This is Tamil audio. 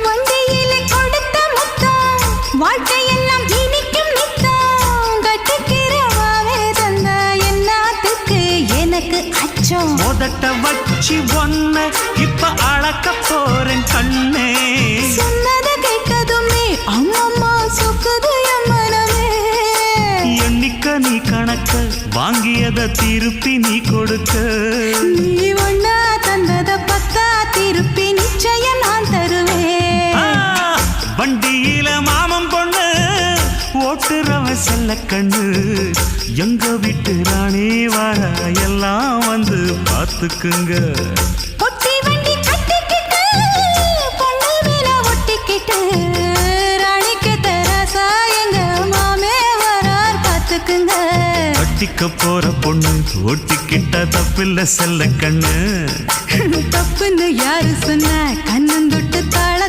வண்டியில கொடுத்த முத்தம் வாழ்க்கையெல்லாம் இனிக்கும் நித்தம் கட்டுக்கிறவாவே தந்த எல்லாத்துக்கு எனக்கு அச்சம் உதட்ட வச்சு ஒன்ன இப்ப அளக்க போறேன் கண்ணே சொன்னத கேட்கதுமே அம்மம்மா சொக்குது என் மனமே எண்ணிக்க நீ கணக்க வாங்கியத திருப்பி நீ கொடுக்க நீ ஒன்னா தந்தத பத்தா திருப்பி நிச்சயம் நான் தருவேன் வண்டியில மாமன் பொண்ணு ஓட்டுறவன் செல்ல கண்ணு எங்க வீட்டு ராணி வர எல்லாம் வந்து பார்த்துக்குங்க பொட்டி வண்டி கட்டிக்கிட்டு பொண்ணு மேல ஒட்டிக்கிட்டு ராணிக்கு தராசா எங்க மாமே வரார் பார்த்துக்குங்க கட்டிக்க போற பொண்ணு ஒட்டிக்கிட்ட தப்பில்ல செல்ல கண்ணு தப்புன்னு யாரு சொன்ன கண்ணந்தொட்டு தாள